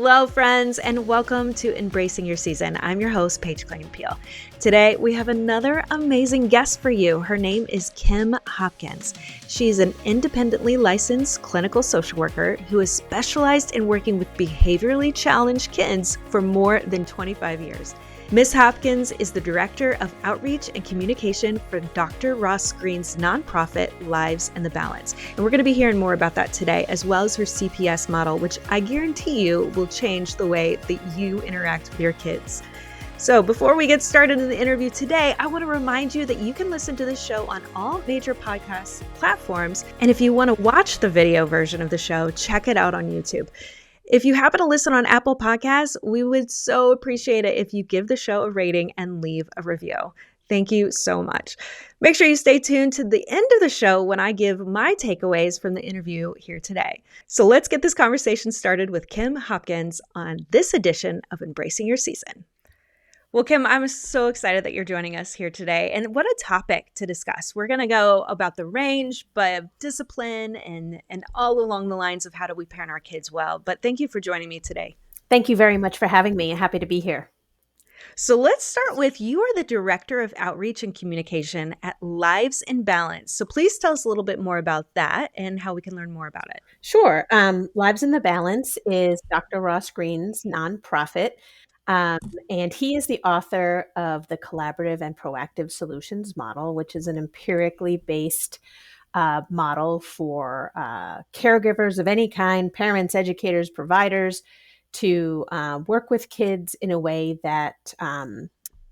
Hello, friends, and welcome to Embracing Your Season. I'm your host, Paige Peel. Today, we have another amazing guest for you. Her name is Kim Hopkins. She's an independently licensed clinical social worker who has specialized in working with behaviorally challenged kids for more than 25 years. Ms. Hopkins is the Director of Outreach and Communication for Dr. Ross Greene's nonprofit, Lives in the Balance. And we're going to be hearing more about that today, as well as her CPS model, which I guarantee you will change the way that you interact with your kids. So before we get started in the interview today, I want to remind you that you can listen to this show on all major podcast platforms. And if you want to watch the video version of the show, check it out on YouTube. If you happen to listen on Apple Podcasts, we would so appreciate it if you give the show a rating and leave a review. Thank you so much. Make sure you stay tuned to the end of the show when I give my takeaways from the interview here today. So let's get this conversation started with Kim Hopkins on this edition of Embracing Your Season. Well, Kim, I'm so excited that you're joining us here today. And what a topic to discuss. We're going to go about the range, but discipline and all along the lines of how do we parent our kids well. But thank you for joining me today. Thank you very much for having me. Happy to be here. So let's start with, you are the Director of Outreach and Communication at Lives in Balance. So please tell us a little bit more about that and how we can learn more about it. Sure. Lives in the Balance is Dr. Ross Greene's nonprofit. And he is the author of the Collaborative and Proactive Solutions model, which is an empirically based model for caregivers of any kind, parents, educators, providers, to work with kids in a way that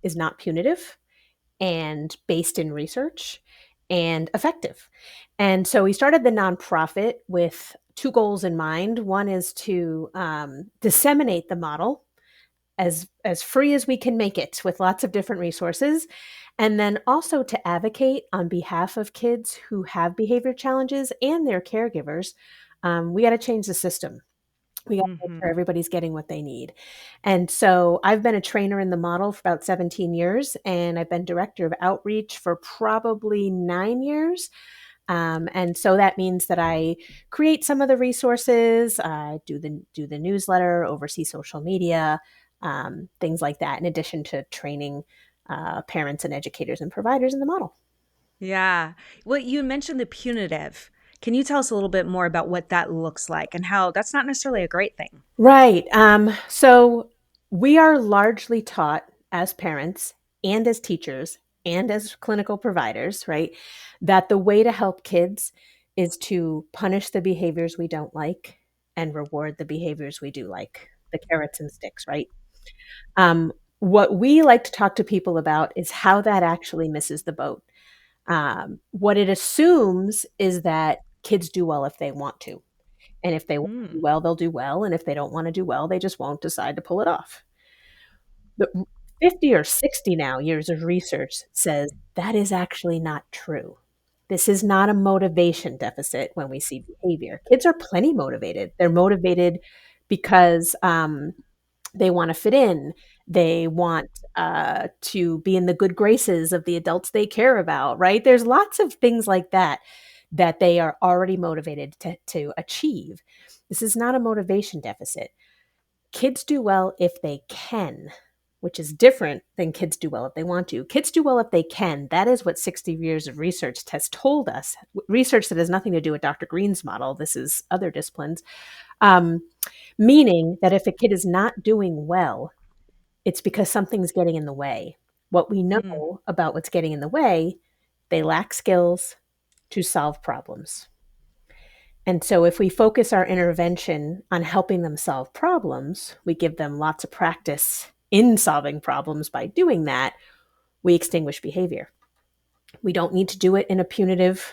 is not punitive and based in research and effective. And so we started the nonprofit with two goals in mind. One is to disseminate the model as free as we can make it with lots of different resources. And then also to advocate on behalf of kids who have behavior challenges and their caregivers. We got to change the system. We got to make sure everybody's getting what they need. And so I've been a trainer in the model for about 17 years, and I've been director of outreach for probably 9 years. And so that means that I create some of the resources, do the newsletter, oversee social media, things like that, in addition to training parents and educators and providers in the model. Yeah. Well, you mentioned the punitive. Can you tell us a little bit more about what that looks like and how that's not necessarily a great thing? Right. So we are largely taught as parents and as teachers and as clinical providers, right, that the way to help kids is to punish the behaviors we don't like and reward the behaviors we do like, the carrots and sticks, right? What we like to talk to people about is how that actually misses the boat. What it assumes is that kids do well if they want to. And if they want to do well, they'll do well. And if they don't want to do well, they just won't decide to pull it off. The 50 or 60 now years of research says that is actually not true. This is not a motivation deficit when we see behavior. Kids are plenty motivated. They're motivated because they want to fit in. They want to be in the good graces of the adults they care about, right? There's lots of things like that they are already motivated to achieve. This is not a motivation deficit. Kids do well if they can, which is different than kids do well if they want to. Kids do well if they can. That is what 60 years of research has told us. Research that has nothing to do with Dr. Greene's model. This is other disciplines. Meaning that if a kid is not doing well, it's because something's getting in the way. What we know about what's getting in the way, they lack skills to solve problems. And so if we focus our intervention on helping them solve problems, we give them lots of practice in solving problems. By doing that, we extinguish behavior. We don't need to do it in a punitive,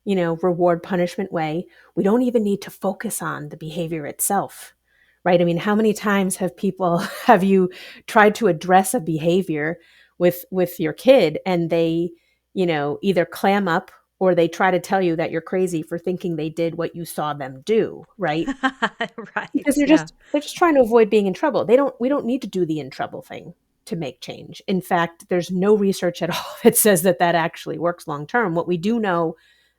reward punishment way. We don't even need to focus on the behavior itself, right? I mean, how many times have you tried to address a behavior with your kid and they, either clam up or they try to tell you that you're crazy for thinking they did what you saw them do, right? Right. Because they're just trying to avoid being in trouble. We don't need to do the in trouble thing to make change. In fact, there's no research at all that says that actually works long term. What we do know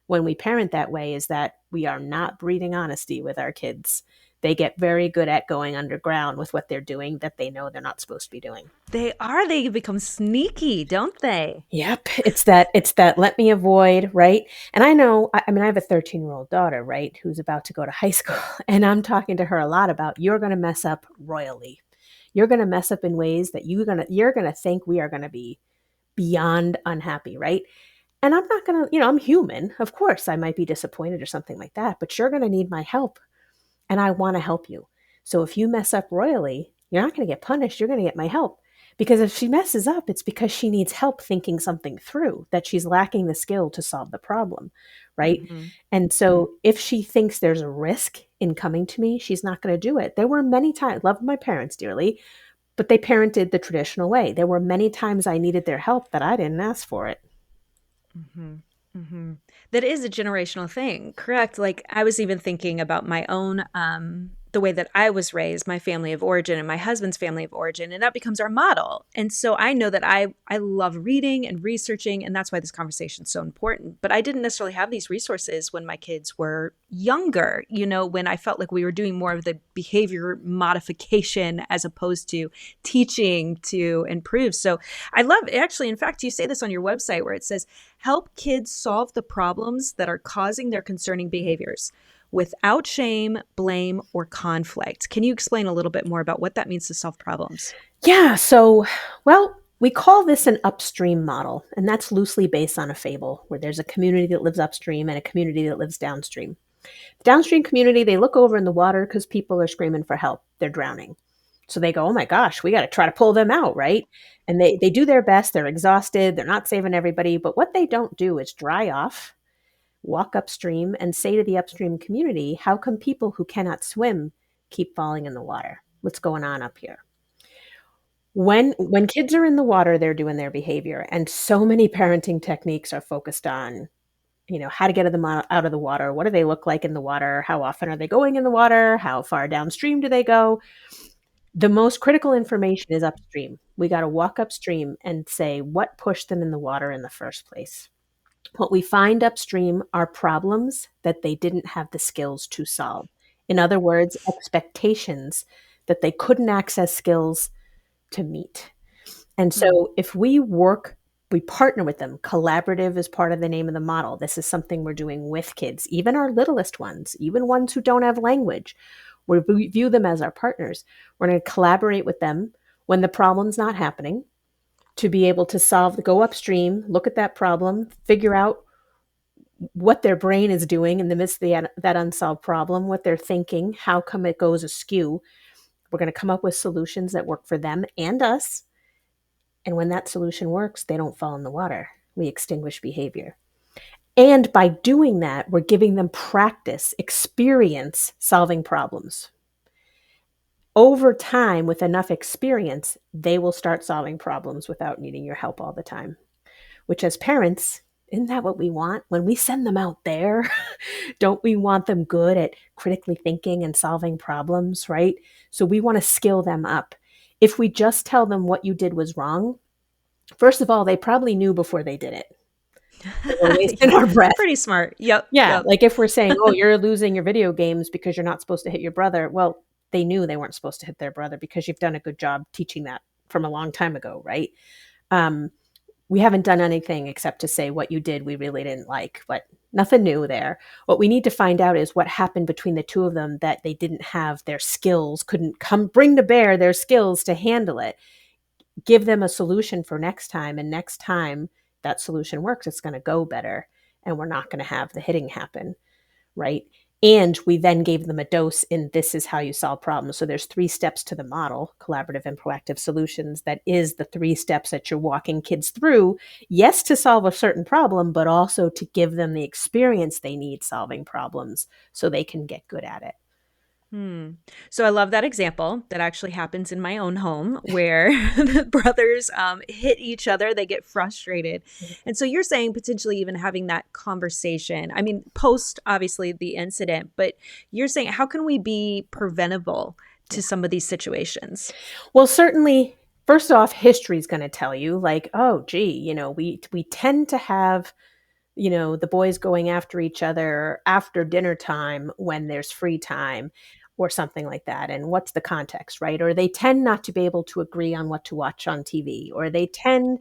when we parent that way is that we are not breathing honesty with our kids. They get very good at going underground with what they're doing that they know they're not supposed to be doing. They are. They become sneaky, don't they? Yep, it's that let me avoid, right? And I know, I mean, I have a 13-year-old daughter, right, who's about to go to high school, and I'm talking to her a lot about you're going to mess up royally. You're going to mess up in ways that you're going to think we are going to be beyond unhappy, right? And I'm not going to, I'm human. Of course, I might be disappointed or something like that, but you're going to need my help and I want to help you. So if you mess up royally, you're not going to get punished. You're going to get my help. Because if she messes up, it's because she needs help thinking something through, that she's lacking the skill to solve the problem, right? Hmm. And so if she thinks there's a risk in coming to me, she's not going to do it. There were many times, love my parents dearly, but they parented the traditional way. There were many times I needed their help that I didn't ask for it. Hmm. Hmm. That is a generational thing, correct? Like I was even thinking about my own, the way that I was raised, my family of origin and my husband's family of origin, and that becomes our model. And so I know that I love reading and researching, and that's why this conversation is so important. But I didn't necessarily have these resources when my kids were younger, when I felt like we were doing more of the behavior modification as opposed to teaching to improve. So I love actually, in fact, you say this on your website where it says, help kids solve the problems that are causing their concerning behaviors without shame, blame, or conflict. Can you explain a little bit more about what that means to solve problems? Yeah. So, well, we call this an upstream model, and that's loosely based on a fable where there's a community that lives upstream and a community that lives downstream. The downstream community, they look over in the water because people are screaming for help. They're drowning. So they go, oh my gosh, we got to try to pull them out, right? And they do their best. They're exhausted. They're not saving everybody. But what they don't do is dry off, walk upstream, and say to the upstream community, how come people who cannot swim keep falling in the water? What's going on up here? When kids are in the water, they're doing their behavior. And so many parenting techniques are focused on, how to get them out of the water. What do they look like in the water? How often are they going in the water? How far downstream do they go? The most critical information is upstream. We got to walk upstream and say what pushed them in the water in the first place. What we find upstream are problems that they didn't have the skills to solve. In other words, expectations that they couldn't access skills to meet. And Hmm. so if we partner with them. Collaborative is part of the name of the model. This is something we're doing with kids, even our littlest ones, even ones who don't have language. We view them as our partners. We're going to collaborate with them when the problem's not happening to be able to go upstream, look at that problem, figure out what their brain is doing in the midst of that unsolved problem, what they're thinking, how come it goes askew. We're going to come up with solutions that work for them and us. And when that solution works, they don't fall in the water. We extinguish behavior. And by doing that, we're giving them practice, experience solving problems. Over time, with enough experience, they will start solving problems without needing your help all the time. Which, as parents, isn't that what we want? When we send them out there, don't we want them good at critically thinking and solving problems, right? So we want to skill them up. If we just tell them what you did was wrong, first of all, they probably knew before they did it. So we're wasting Yeah, our breath. pretty smart. Yep, Yeah, yep. like if we're saying, "Oh, you're losing your video games because you're not supposed to hit your brother." Well, they knew they weren't supposed to hit their brother because you've done a good job teaching that from a long time ago, right? Um, we haven't done anything except to say what you did we really didn't like, but nothing new there. What we need to find out is what happened between the two of them that they didn't have their skills, couldn't come bring to bear their skills to handle it. Give them a solution for next time, and next time that solution works, it's going to go better and we're not going to have the hitting happen, right? And we then gave them a dose in this is how you solve problems. So there's 3 steps to the model, collaborative and proactive solutions. That is the 3 steps that you're walking kids through, yes, to solve a certain problem, but also to give them the experience they need solving problems so they can get good at it. Hmm. So I love that example that actually happens in my own home where the brothers hit each other, they get frustrated. And so you're saying potentially even having that conversation. I mean, post obviously the incident, but you're saying how can we be preventable to some of these situations? Well, certainly, first off, history is going to tell you, like, oh, gee, we tend to have the boys going after each other after dinner time when there's free time. or something like that, and what's the context, right? Or they tend not to be able to agree on what to watch on TV, or they tend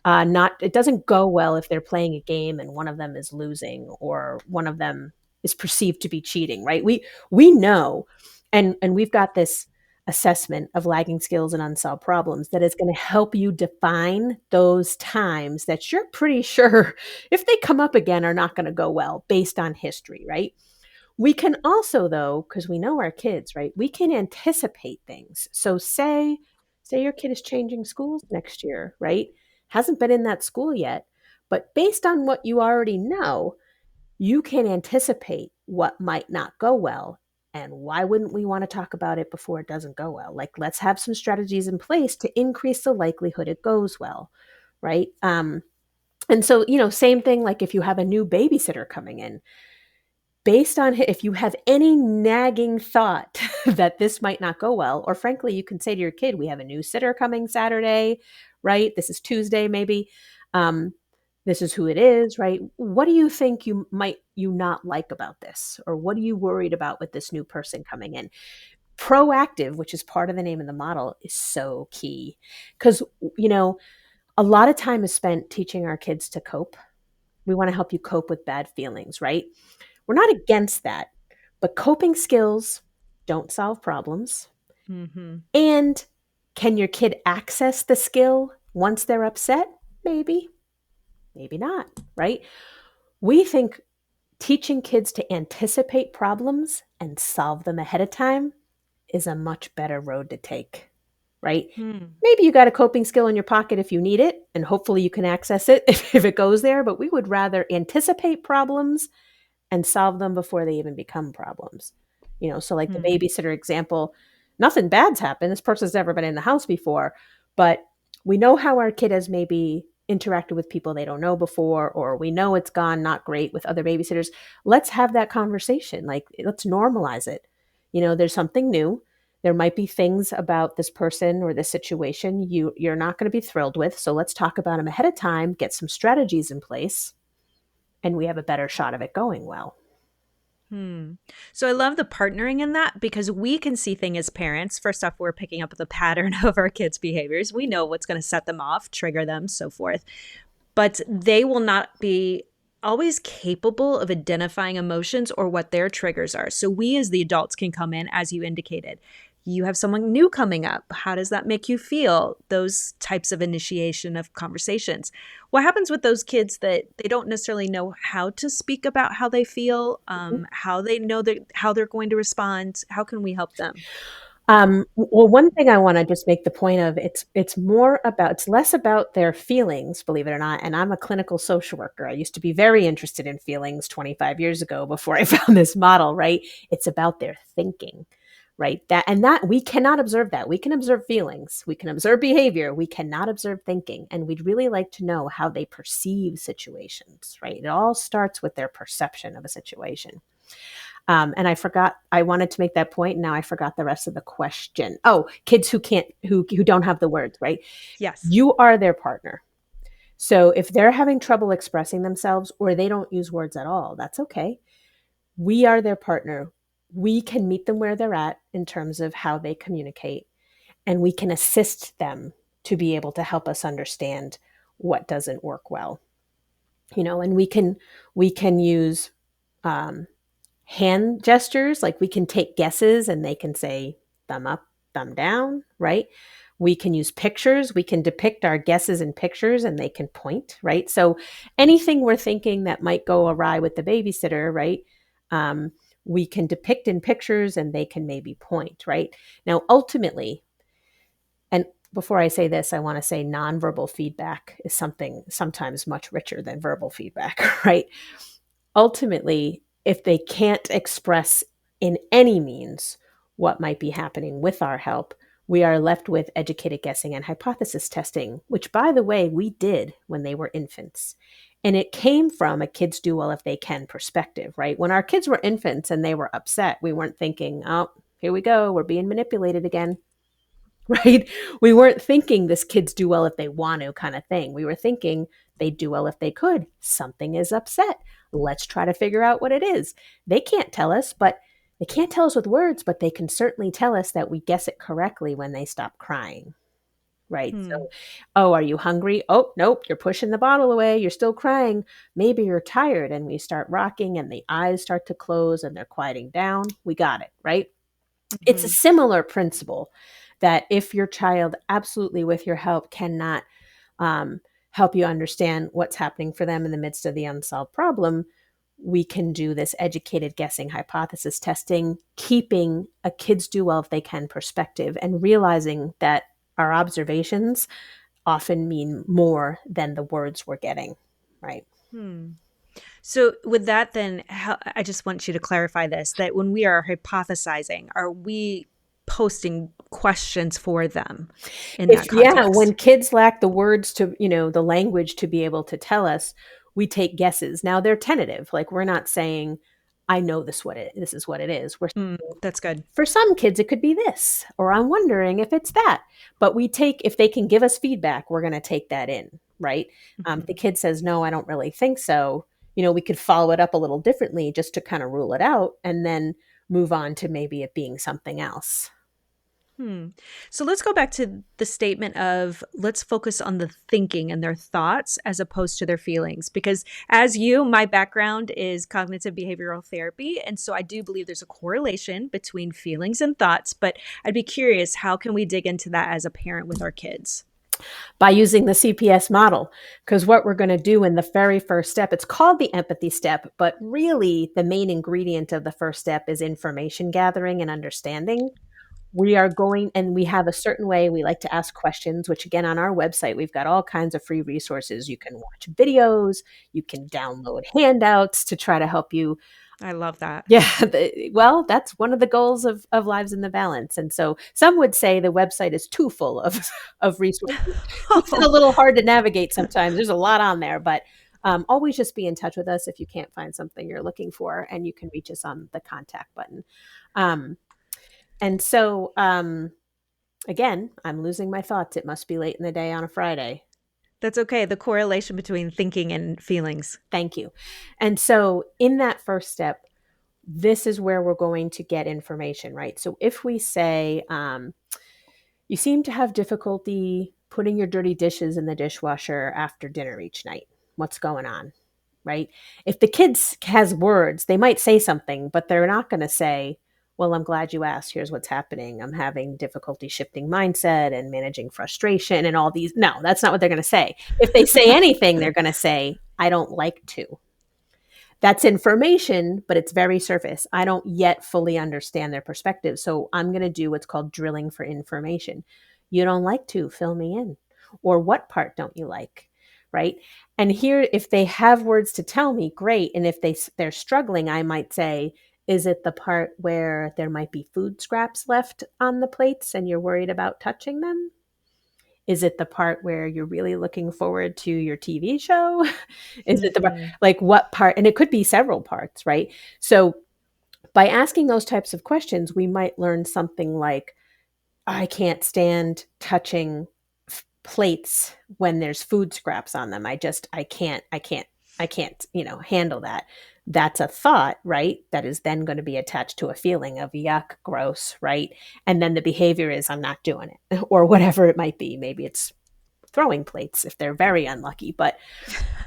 not it doesn't go well if they're playing a game and one of them is losing or one of them is perceived to be cheating, right? We know, and we've got this assessment of lagging skills and unsolved problems that is going to help you define those times that you're pretty sure if they come up again are not going to go well based on history, right? We can also, though, because we know our kids, right? We can anticipate things. So say your kid is changing schools next year, right? Hasn't been in that school yet, but based on what you already know, you can anticipate what might not go well. And why wouldn't we want to talk about it before it doesn't go well? Like, let's have some strategies in place to increase the likelihood it goes well, right? And so, same thing like if you have a new babysitter coming in, based on if you have any nagging thought that this might not go well, or frankly, you can say to your kid, we have a new sitter coming Saturday, right? This is Tuesday, maybe. Um, this is who it is, right? What do you think you not like about this? Or what are you worried about with this new person coming in? Proactive, which is part of the name of the model, is so key. Because, a lot of time is spent teaching our kids to cope. We want to help you cope with bad feelings, right? We're not against that, but coping skills don't solve problems. Mm-hmm. And can your kid access the skill once they're upset? Maybe, maybe not, right? We think teaching kids to anticipate problems and solve them ahead of time is a much better road to take, right? Hmm. Maybe you got a coping skill in your pocket if you need it, and hopefully you can access it if it goes there, but we would rather anticipate problems and solve them before they even become problems. So like the Hmm. babysitter example, nothing bad's happened. This person's never been in the house before, but we know how our kid has maybe interacted with people they don't know before, or we know it's gone not great with other babysitters. Let's have that conversation. Like, let's normalize it. There's something new. There might be things about this person or this situation you're not going to be thrilled with. So let's talk about them ahead of time, get some strategies in place, and we have a better shot of it going well. Hmm. So I love the partnering in that because we can see things as parents. First off, we're picking up the pattern of our kids' behaviors. We know what's going to set them off, trigger them, so forth. But they will not be always capable of identifying emotions or what their triggers are. So we as the adults can come in, as you indicated. You have someone new coming up. How does that make you feel? Those types of initiation of conversations. What happens with those kids that they don't necessarily know how to speak about how they feel, how they know how they're going to respond? How can we help them? Well, one thing I want to just make the point of, it's less about their feelings, believe it or not. And I'm a clinical social worker. I used to be very interested in feelings 25 years ago before I found this model, right? It's about their thinking, right? That we cannot observe that. We can observe feelings, we can observe behavior, we cannot observe thinking. And we'd really like to know how they perceive situations, right? It all starts with their perception of a situation. And I wanted to make that point. And now I forgot the rest of the question. Oh, kids who don't have the words, right? Yes. You are their partner. So if they're having trouble expressing themselves or they don't use words at all, that's okay. We are their partner. We can meet them where they're at in terms of how they communicate, and we can assist them to be able to help us understand what doesn't work well. And we can use um, hand gestures, like we can take guesses and they can say thumb up, thumb down, right? We can use pictures, we can depict our guesses in pictures and they can point, right? So anything we're thinking that might go awry with the babysitter, right? um, we can depict in pictures and they can maybe point, right? Now ultimately, and before I say this, I want to say nonverbal feedback is something sometimes much richer than verbal feedback, right? Ultimately, if they can't express in any means what might be happening with our help, we are left with educated guessing and hypothesis testing, which, by the way, we did when they were infants. And it came from a kids do well if they can perspective, right? When our kids were infants and they were upset, we weren't thinking, oh, here we go, we're being manipulated again. Right? We weren't thinking this kids do well if they want to kind of thing. We were thinking they do well if they could. Something is upset. Let's try to figure out what it is. They can't tell us, but They can't tell us with words, but they can certainly tell us that we guess it correctly when they stop crying. Right. Hmm. So, oh, are you hungry? Oh, nope, you're pushing the bottle away. You're still crying. Maybe you're tired. And we start rocking and the eyes start to close and they're quieting down. We got it. Right. It's a Hmm. similar principle that if your child, absolutely with your help, cannot um, help you understand what's happening for them in the midst of the unsolved problem, we can do this educated guessing hypothesis testing, keeping a kids do well if they can perspective and realizing that our observations often mean more than the words we're getting, right? Hmm. So, with that, then, how, I just want you to clarify this that when we are hypothesizing, are we posting questions for them in that If yeah, context? when kids lack the words to, the language to be able to tell us, we take guesses. Now they're tentative. Like we're not saying, I know this is what it is. We're Mm, that's good. for some kids it could be this, or I'm wondering if it's that. But we take if they can give us feedback, we're going to take that in, right? If the Mhm. kid says no, I don't really think so. We could follow it up a little differently just to kind of rule it out, and then move on to maybe it being something else. Hmm. So let's go back to the statement of let's focus on the thinking and their thoughts as opposed to their feelings. Because as you, my background is cognitive behavioral therapy. And so I do believe there's a correlation between feelings and thoughts. But I'd be curious, how can we dig into that as a parent with our kids? By using the CPS model. Because what we're going to do in the very first step, it's called the empathy step, but really the main ingredient of the first step is information gathering and understanding. We are going, and we have a certain way we like to ask questions, which again, on our website, we've got all kinds of free resources. You can watch videos, you can download handouts to try to help you. I love that. Yeah, well, that's one of the goals of Lives in the Balance. And so some would say the website is too full of, of resources. Makes it a Oh, little hard to navigate sometimes. There's a lot on there, but always just be in touch with us if you can't find something you're looking for, and you can reach us on the contact button. Um, and so, again, I'm losing my thoughts. It must be late in the day on a Friday. that's okay. The correlation between thinking and feelings. Thank you. And so, in that first step, this is where we're going to get information, right? So, if we say, you seem to have difficulty putting your dirty dishes in the dishwasher after dinner each night, what's going on? Right? If the kids has words, they might say something, but they're not going to say, well, I'm glad you asked. Here's what's happening. I'm having difficulty shifting mindset and managing frustration and all these. No, that's not what they're going to say. If they say anything, they're going to say, I don't like to. That's information, but it's very surface. I don't yet fully understand their perspective. So I'm going to do what's called drilling for information. You don't like to, fill me in. Or what part don't you like? Right. And here, if they have words to tell me, great. And if they're struggling, I might say, is it the part where there might be food scraps left on the plates and you're worried about touching them? Is it the part where you're really looking forward to your TV show? Is it the Mhm. like what part? And it could be several parts, right? So by asking those types of questions, we might learn something like, I can't stand touching plates when there's food scraps on them. I can't, handle that. That's a thought, right? That is then going to be attached to a feeling of yuck, gross, right? And then the behavior is, I'm not doing it, or whatever it might be. Maybe it's throwing plates if they're very unlucky. But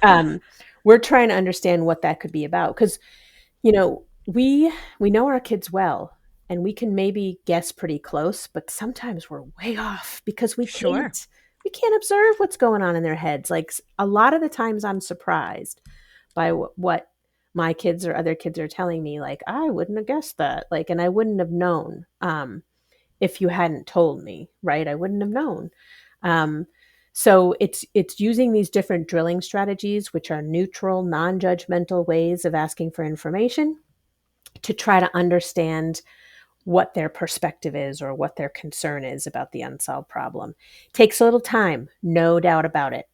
um, we're trying to understand what that could be about because we know our kids well, and we can maybe guess pretty close, but sometimes we're way off because we Sure. can't observe what's going on in their heads. Like a lot of the times I'm surprised by what my kids or other kids are telling me, like I wouldn't have guessed that, like, and I wouldn't have known if you hadn't told me, right? I wouldn't have known. Um, so it's using these different drilling strategies, which are neutral, non-judgmental ways of asking for information to try to understand what their perspective is or what their concern is about the unsolved problem. Takes a little time, no doubt about it.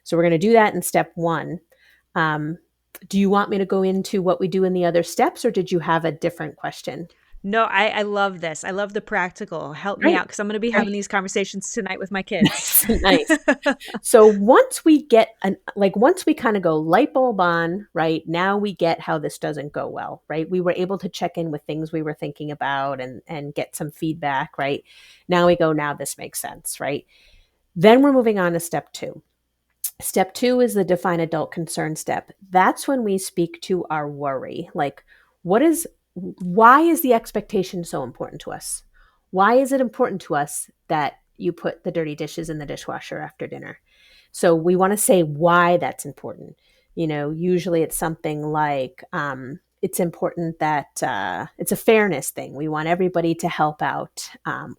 So we're going to do that in step one. Um, do you want me to go into what we do in the other steps, or did you have a different question? No, I love this. I love the practical. Help me Right. out because I'm going to be Right. having these conversations tonight with my kids. Nice. Nice. So once we get once we kind of go light bulb on, right? Now we get how this doesn't go well, right? We were able to check in with things we were thinking about and get some feedback, right? Now we go, now this makes sense, right? Then we're moving on to step 2. Step 2 is the define adult concern step. That's when we speak to our worry. Like, why is the expectation so important to us? Why is it important to us that you put the dirty dishes in the dishwasher after dinner? So we want to say why that's important. Usually it's something like it's important that it's a fairness thing. We want everybody to help out,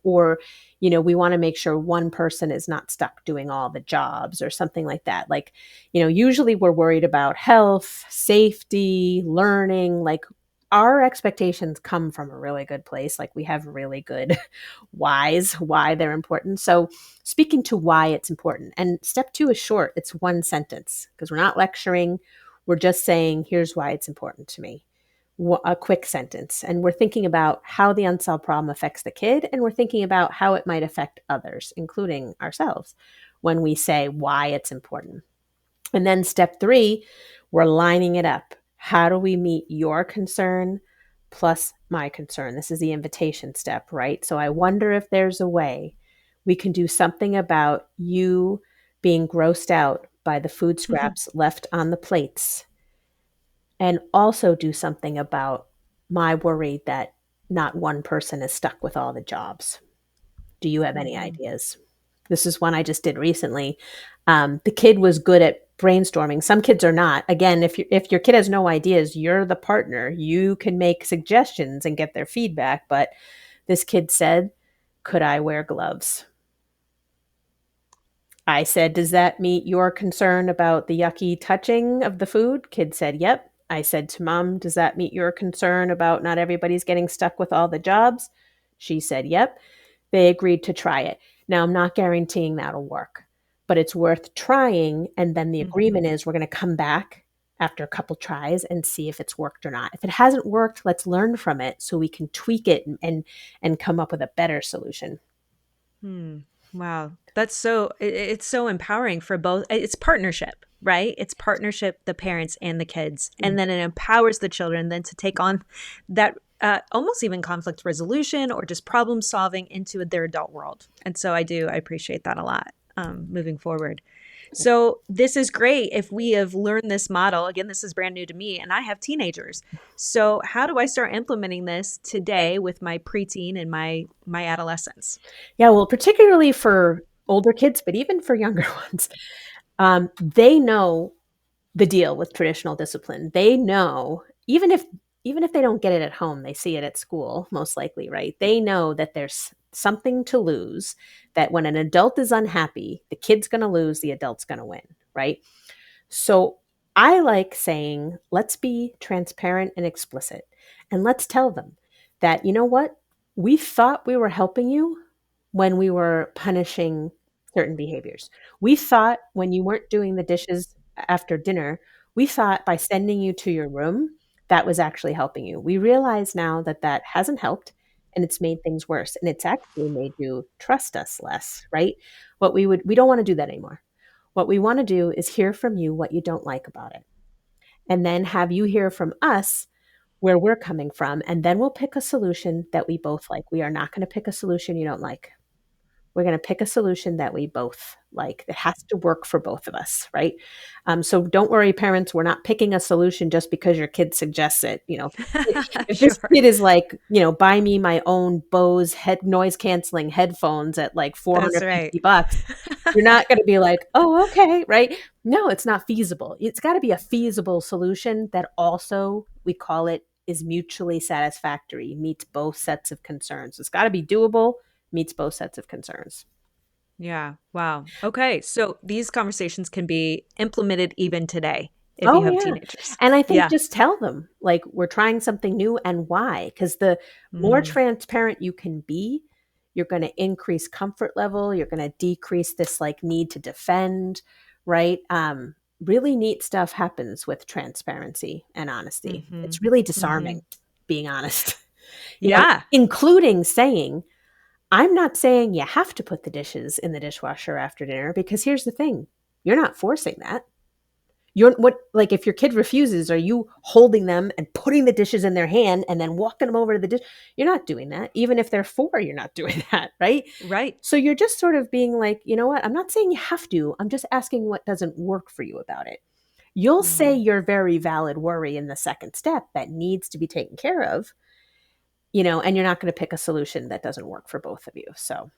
or we want to make sure one person is not stuck doing all the jobs or something like that. Like, usually we're worried about health, safety, learning. Like, our expectations come from a really good place. Like, we have really good why they're important. So speaking to why it's important. And step 2 is short. It's one sentence because we're not lecturing. We're just saying, here's why it's important to me. A quick sentence. And we're thinking about how the unsolved problem affects the kid. And we're thinking about how it might affect others, including ourselves, when we say why it's important. And then step 3, we're lining it up. How do we meet your concern plus my concern? This is the invitation step, right? So I wonder if there's a way we can do something about you being grossed out by the food scraps left on the plates, and also do something about my worry that not one person is stuck with all the jobs. Do you have any Mhm. ideas? This is one I just did recently. The kid was good at brainstorming. Some kids are not. Again, if your kid has no ideas, you're the partner. You can make suggestions and get their feedback. But this kid said, "Could I wear gloves?" I said, "Does that meet your concern about the yucky touching of the food?" Kid said, "Yep." I said to mom, "Does that meet your concern about not everybody's getting stuck with all the jobs?" She said, "Yep." They agreed to try it. Now, I'm not guaranteeing that'll work, but it's worth trying. And then the agreement Mhm. is we're going to come back after a couple tries and see if it's worked or not. If it hasn't worked, let's learn from it so we can tweak it and come up with a better solution. Hmm. Wow. That's it's so empowering for both. It's partnership, right? It's partnership, the parents and the kids. And then it empowers the children then to take on that almost even conflict resolution or just problem solving into their adult world. And so I appreciate that a lot moving forward. So this is great if we have learned this model. Again, this is brand new to me and I have teenagers. So how do I start implementing this today with my preteen and my adolescents? Yeah, well, particularly for older kids, but even for younger ones, they know the deal with traditional discipline. They know, even if they don't get it at home, they see it at school, most likely, right? They know that there's something to lose, that when an adult is unhappy, the kid's going to lose, the adult's going to win, right? So I like saying, let's be transparent and explicit. And let's tell them that, you know what? We thought we were helping you when we were punishing certain behaviors. We thought when you weren't doing the dishes after dinner, we thought by sending you to your room, that was actually helping you. We realize now that that hasn't helped and it's made things worse. And it's actually made you trust us less, right? We don't want to do that anymore. What we want to do is hear from you what you don't like about it, and then have you hear from us where we're coming from. And then we'll pick a solution that we both like. We are not going to pick a solution you don't like. We're going to pick a solution that we both like. It has to work for both of us, right? So don't worry, parents. We're not picking a solution just because your kid suggests it. If this Sure. kid is like, buy me my own Bose head noise canceling headphones at like That's right. $450, you're not going to be like, oh, okay, right? No, it's not feasible. It's got to be a feasible solution that also, we call it, is mutually satisfactory, meets both sets of concerns. It's got to be doable, meets both sets of concerns. Yeah. Wow. Okay. So these conversations can be implemented even today if you Oh, have yeah. teenagers. And I think Yeah. just tell them, like, we're trying something new and why. Because the more Mm, transparent you can be, you're going to increase comfort level. You're going to decrease this like need to defend, right? Really neat stuff happens with transparency and honesty. mm-hmm. It's really Mm-hmm. disarming, being honest. Yeah. Including saying, I'm not saying you have to put the dishes in the dishwasher after dinner, because here's the thing. You're not forcing that. You're what, like, if your kid refuses, are you holding them and putting the dishes in their hand and then walking them over to the dish? You're not doing that. Even if they're 4, you're not doing that, right? Right. So you're just sort of being like, you know what? I'm not saying you have to. I'm just asking what doesn't work for you about it. You'll say Mm. your very valid worry in the second step that needs to be taken care of, and you're not going to pick a solution that doesn't work for both of you. So,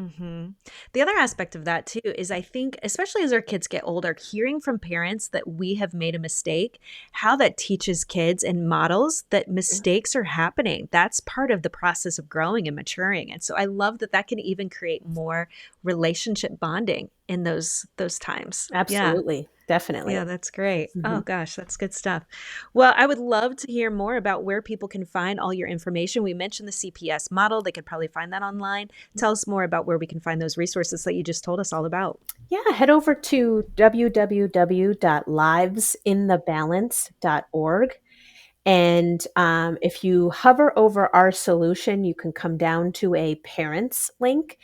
Mhm. The other aspect of that too is I think, especially as our kids get older, hearing from parents that we have made a mistake, how that teaches kids and models that yeah, mistakes are happening. That's part of the process of growing and maturing. And so I love that that can even create more relationship bonding in those times. Yeah. absolutely. Definitely. Yeah, that's great. Oh Mhm. gosh, that's good stuff. Well, I would love to hear more about where people can find all your information. We mentioned the CPS model. They could probably find that online. Tell us more about where we can find those resources that you just told us all about. Yeah, head over to www.livesinthebalance.org. And if you hover over our solution, you can come down to a parents link.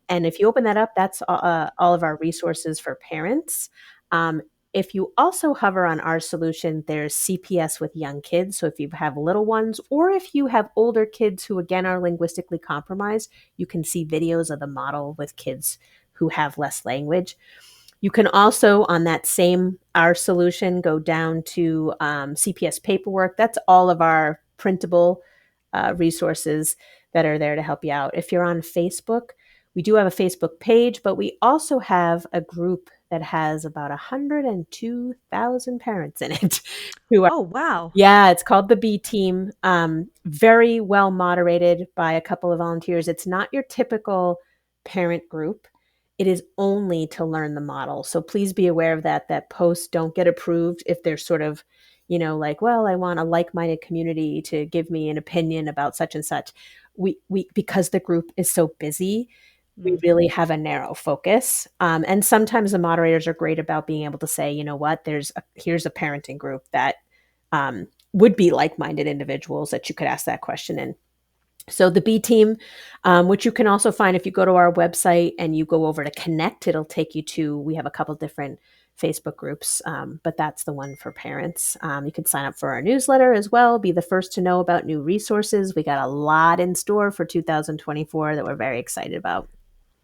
And if you open that up, that's all of our resources for parents. Um, if you also hover on our solution, there's CPS with young kids. So if you have little ones, or if you have older kids who, again, are linguistically compromised, you can see videos of the model with kids who have less language. You can also, on that same our solution, go down to CPS paperwork. That's all of our printable resources that are there to help you out. If you're on Facebook, we do have a Facebook page, but we also have a group that has about 102,000 parents in it who are, Oh, wow. yeah, it's called the B Team. Very well moderated by a couple of volunteers. It's not your typical parent group. It is only to learn the model. So please be aware of that, that posts don't get approved if they're sort of, like, well, I want a like-minded community to give me an opinion about such and such. We because the group is so busy, we really Hmm. have a narrow focus. And sometimes the moderators are great about being able to say, you know what, here's a parenting group that would be like-minded individuals that you could ask that question in. So the B Team, which you can also find if you go to our website and you go over to connect, it'll take you to, we have a couple different Facebook groups, but that's the one for parents. You can sign up for our newsletter as well, be the first to know about new resources. We got a lot in store for 2024 that we're very excited about.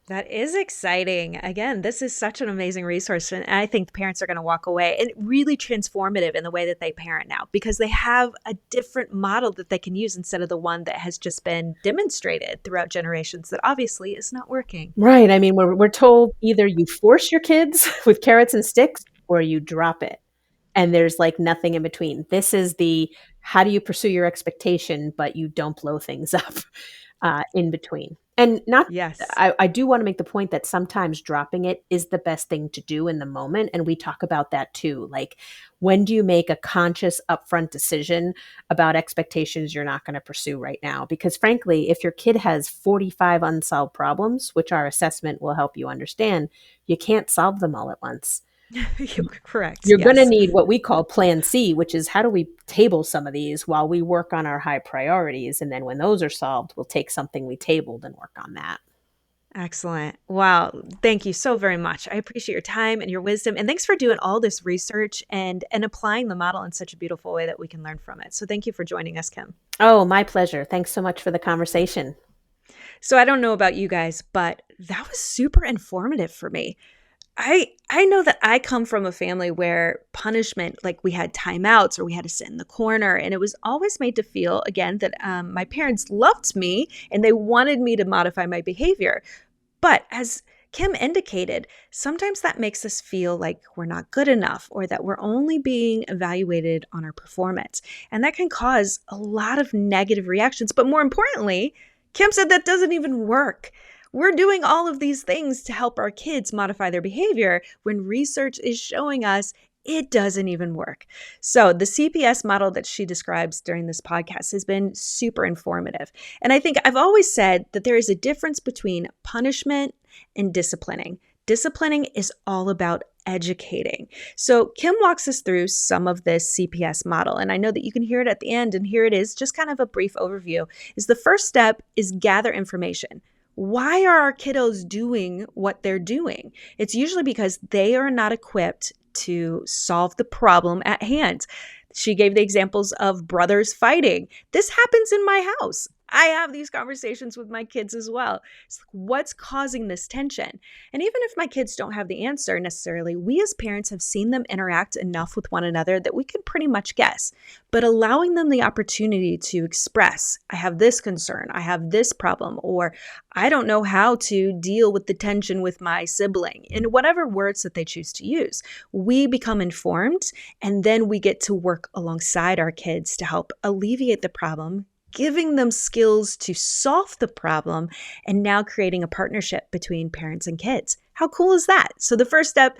That is exciting. Again, this is such an amazing resource. And I think parents are going to walk away and really transformative in the way that they parent now because they have a different model that they can use instead of the one that has just been demonstrated throughout generations that obviously is not working. Right. I mean, we're told either you force your kids with carrots and sticks or you drop it. And there's like nothing in between. This is the how do you pursue your expectation, but you don't blow things up in between. And not, Yes. I do want to make the point that sometimes dropping it is the best thing to do in the moment. And we talk about that too. Like, when do you make a conscious upfront decision about expectations you're not going to pursue right now? Because frankly, if your kid has 45 unsolved problems, which our assessment will help you understand, you can't solve them all at once. You're correct. You're going to Yes. need what we call plan C, which is how do we table some of these while we work on our high priorities? And then when those are solved, we'll take something we tabled and work on that. Excellent. Wow. Thank you so very much. I appreciate your time and your wisdom. And thanks for doing all this research and applying the model in such a beautiful way that we can learn from it. So thank you for joining us, Kim. Oh, my pleasure. Thanks so much for the conversation. So I don't know about you guys, but that was super informative for me. I know that I come from a family where punishment, like we had timeouts or we had to sit in the corner, and it was always made to feel again that my parents loved me and they wanted me to modify my behavior. But as Kim indicated, sometimes that makes us feel like we're not good enough or that we're only being evaluated on our performance. And that can cause a lot of negative reactions. But more importantly, Kim said that doesn't even work. We're doing all of these things to help our kids modify their behavior when research is showing us it doesn't even work. So, the CPS model that she describes during this podcast has been super informative. And I think I've always said that there is a difference between punishment and disciplining. Disciplining is all about educating. So Kim walks us through some of this CPS model, and I know that you can hear it at the end, and here it is, just kind of a brief overview. Is the first step is gather information. Why are our kiddos doing what they're doing? It's usually because they are not equipped to solve the problem at hand. She gave the examples of brothers fighting. This happens in my house. I have these conversations with my kids as well. It's like, what's causing this tension? And even if my kids don't have the answer necessarily, we as parents have seen them interact enough with one another that we can pretty much guess. But allowing them the opportunity to express, I have this concern, I have this problem, or I don't know how to deal with the tension with my sibling, in whatever words that they choose to use, we become informed, and then we get to work alongside our kids to help alleviate the problem, giving them skills to solve the problem, and now creating a partnership between parents and kids. How cool is that? So the first step,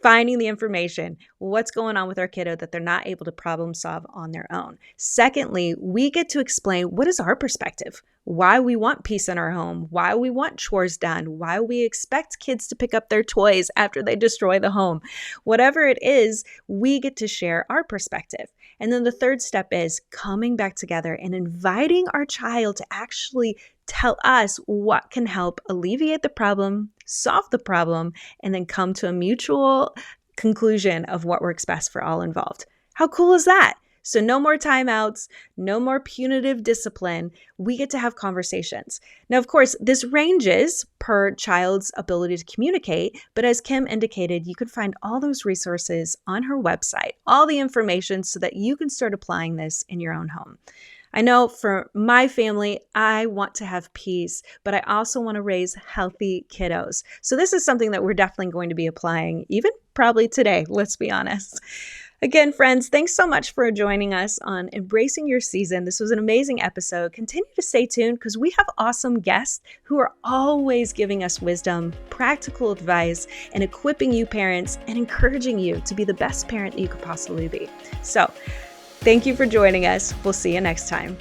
finding the information, what's going on with our kiddo that they're not able to problem solve on their own. Secondly, we get to explain what is our perspective, why we want peace in our home, why we want chores done, why we expect kids to pick up their toys after they destroy the home. Whatever it is, we get to share our perspective. And then the third step is coming back together and inviting our child to actually tell us what can help alleviate the problem, solve the problem, and then come to a mutual conclusion of what works best for all involved. How cool is that? So no more timeouts, no more punitive discipline. We get to have conversations. Now, of course, this ranges per child's ability to communicate, but as Kim indicated, you can find all those resources on her website, all the information so that you can start applying this in your own home. I know for my family, I want to have peace, but I also want to raise healthy kiddos. So this is something that we're definitely going to be applying, even probably today, let's be honest. Again, friends, thanks so much for joining us on Embracing Your Season. This was an amazing episode. Continue to stay tuned because we have awesome guests who are always giving us wisdom, practical advice, and equipping you parents and encouraging you to be the best parent that you could possibly be. So, thank you for joining us. We'll see you next time.